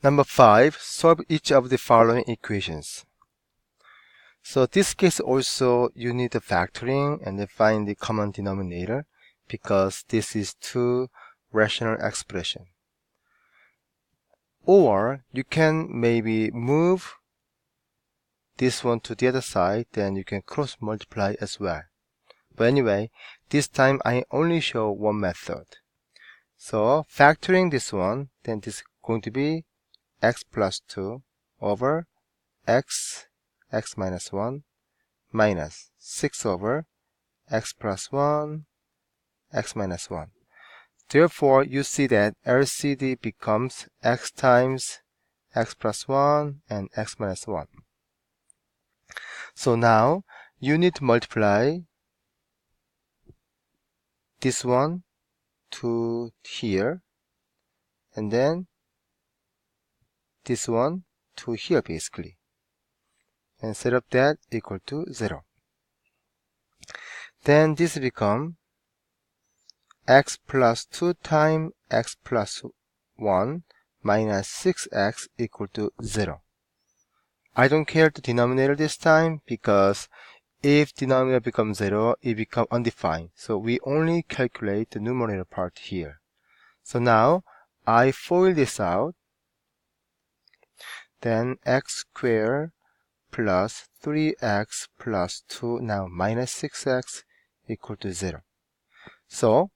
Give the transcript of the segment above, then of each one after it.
Number 5, solve each of the following equations. So this case also you need the factoring and then find the common denominator because this is two rational expression. Or you can maybe move this one to the other side, then you can cross multiply as well. But anyway, this time I only show one method. So factoring this one, then this is going to be x plus 2 over x minus 1 minus 6 over x plus 1 x minus 1. Therefore, you see that LCD becomes x times x plus 1 and x minus 1. So now you need to multiply this one to here and then this one to here basically, and set up that equal to 0. Then this become x plus 2 times x plus 1 minus 6x equal to 0. I don't care the denominator this time because if denominator becomes 0, it becomes undefined. So we only calculate the numerator part here. So now I FOIL this out. Then x squared plus 3x plus 2 now minus 6x equal to 0. So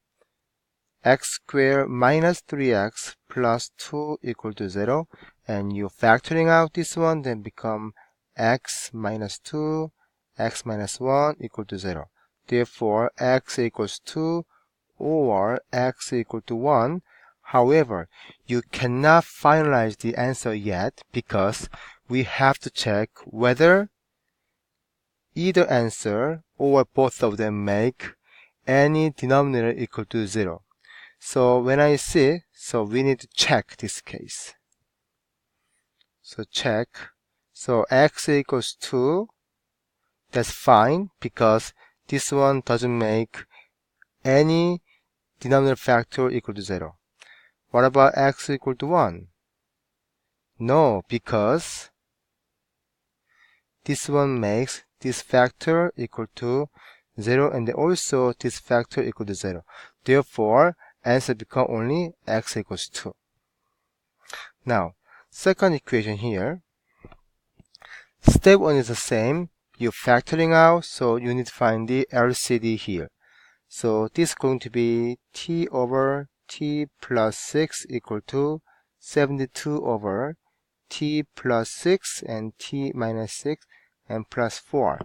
x squared minus 3x plus 2 equal to 0, and you factoring out this one, then become x minus 2 x minus 1 equal to 0. Therefore x equals 2 or x equal to 1. However, you cannot finalize the answer yet because we have to check whether either answer or both of them make any denominator equal to 0. So when I see, so we need to check this case. So check. So x equals 2. That's fine because this one doesn't make any denominator factor equal to 0. What about x equal to 1? No, because this one makes this factor equal to 0 and also this factor equal to 0. Therefore, answer become only x equals 2. Now, second equation here. Step 1 is the same. You're factoring out, so you need to find the LCD here. So this is going to be t over t plus 6 equal to 72 over t plus 6 and t minus 6 and plus 4.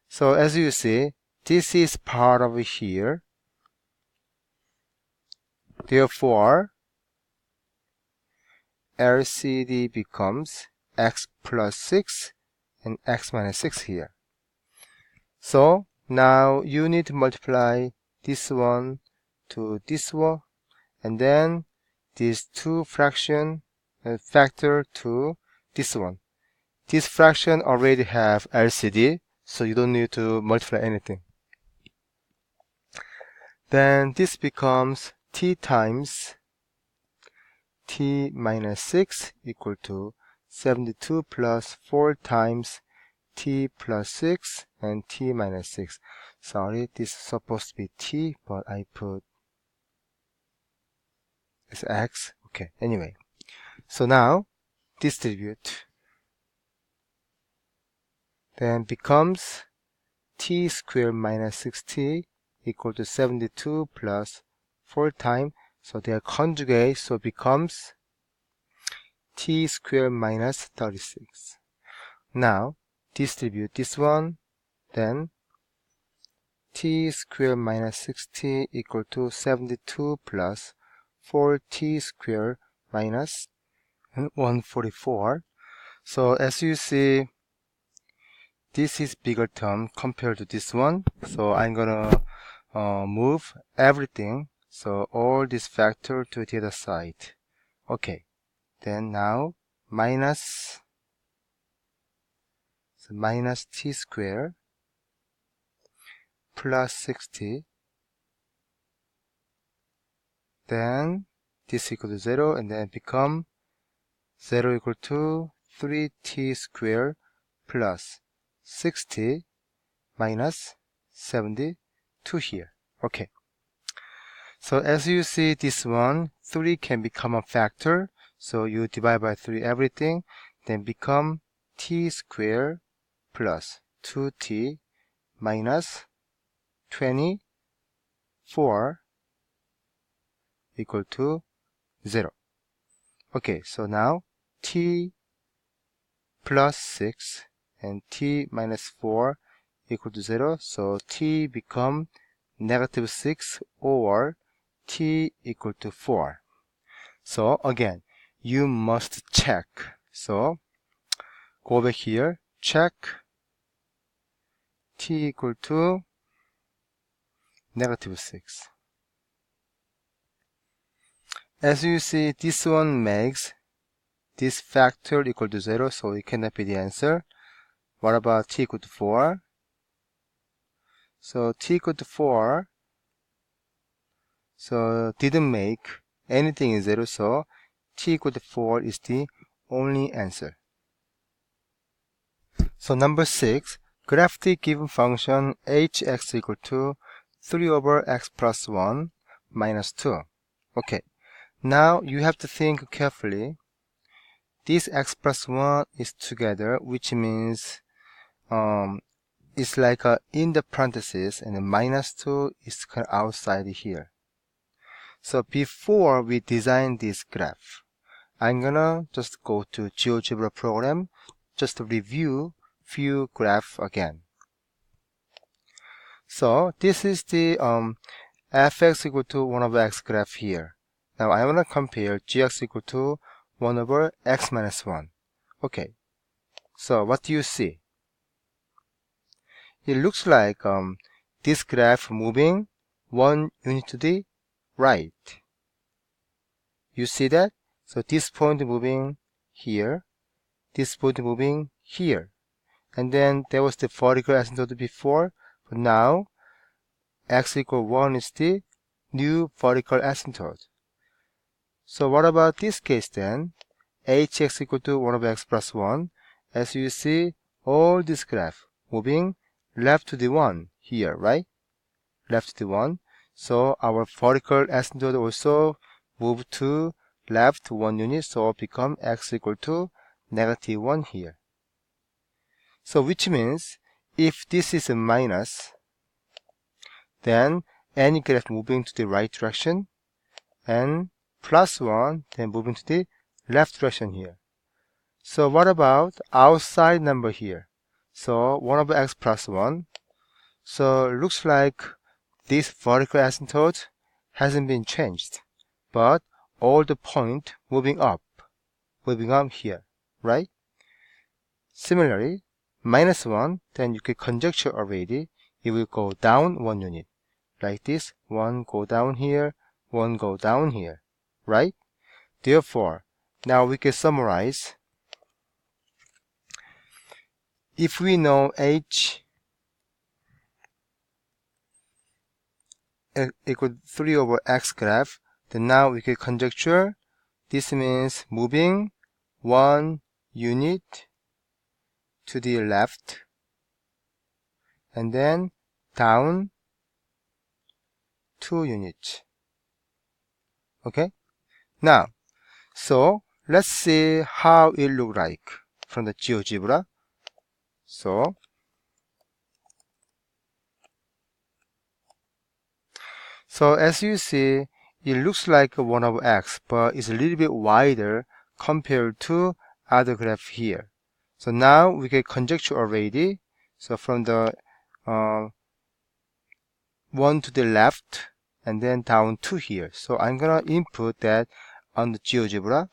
So as you see, this is part of here. Therefore, LCD becomes x plus 6 and x minus 6 here. So now you need to multiply this one to this one, and then these two fraction factor to this one. This fraction already have LCD, so you don't need to multiply anything. Then this becomes t times t minus 6 equal to 72 plus 4 times t plus 6 and t minus 6. Sorry, this is supposed to be t, but I put it's x. Okay, anyway. So now distribute. Then becomes t squared minus 6t equal to 72 plus 4 times. So they are conjugate, so becomes t squared minus 36. Now distribute this one, then t squared minus 6t equal to 72 plus 4t squared minus 144. So as you see, this is bigger term compared to this one. So I'm gonna move everything. So all this factor to the other side. Okay. Then now minus t squared plus 60. Then this equal to 0 and then become 0 equal to 3t squared plus 60 minus 72 here. Okay. So as you see, this one, 3 can become a factor. So you divide by 3 everything, then become t squared plus 2t minus 24 equal to 0. Okay, so now t plus 6 and t minus 4 equal to 0. So t become negative 6 or t equal to 4. So again, you must check. So go back here, check t equal to negative 6. As you see, this one makes this factor equal to 0, so it cannot be the answer. What about t equal to 4? So t equal to 4, so didn't make anything in 0, so t equal to 4 is the only answer. So number 6, graph the given function hx equal to 3 over x plus 1 minus 2. Okay, now you have to think carefully. This x plus 1 is together, which means it's like in the parentheses, and the minus 2 is kind of outside here. So before we design this graph, I'm gonna just go to GeoGebra program just to review few graph again. So this is the fx equal to 1 over x graph here. Now I want to compare gx equal to 1 over x minus 1. Okay, so what do you see? It looks like this graph moving 1 unit to the right. You see that? So this point moving here, this point moving here. And then there was the vertical asymptote before, but now x equal 1 is the new vertical asymptote. So what about this case then? hx equal to 1 over x plus 1. As you see, all this graph moving left to the 1 here, right? Left to the 1. So our vertical asymptote also move to left 1 unit, so become x equal to negative 1 here. So which means if this is a minus, then any graph moving to the right direction, and plus 1, then moving to the left direction here. So what about outside number here? So 1 over x plus 1. So looks like this vertical asymptote hasn't been changed, but all the point moving up here, right? Similarly, minus 1, then you can conjecture already it will go down 1 unit. Like this, 1 go down here, 1 go down here, right? Therefore, now we can summarize. If we know h equal 3 over x graph, then now we can conjecture this means moving 1 unit to the left and then down 2 units. Okay? Now, so let's see how it look like from the GeoGebra. So as you see, it looks like 1 over x, but it's a little bit wider compared to other graph here. So now we can conjecture already. So from the 1 to the left and then down 2 here. So I'm gonna input that on the GeoGebra.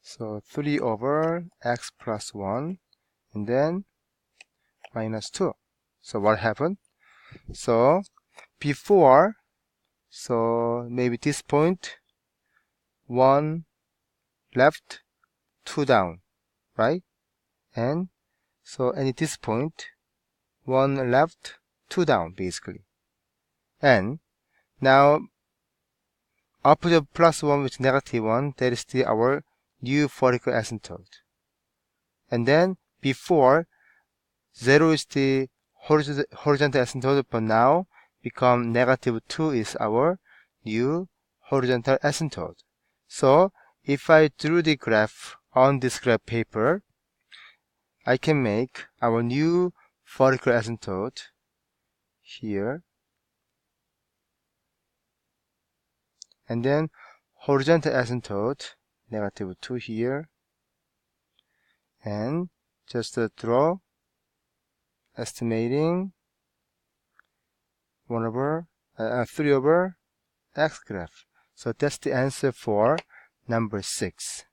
So 3 over x plus 1 and then minus 2. So what happened? So before, so maybe this point, 1 left, 2 down, right? And so at this point, 1 left, 2 down basically. And now opposite of plus 1 which is negative 1, that is our new vertical asymptote. And then before 0 is the horizontal asymptote, but now become negative 2 is our new horizontal asymptote. So if I drew the graph on this graph paper, I can make our new vertical asymptote here, and then horizontal asymptote negative 2 here, and just draw estimating 3 over x graph. So that's the answer for number 6.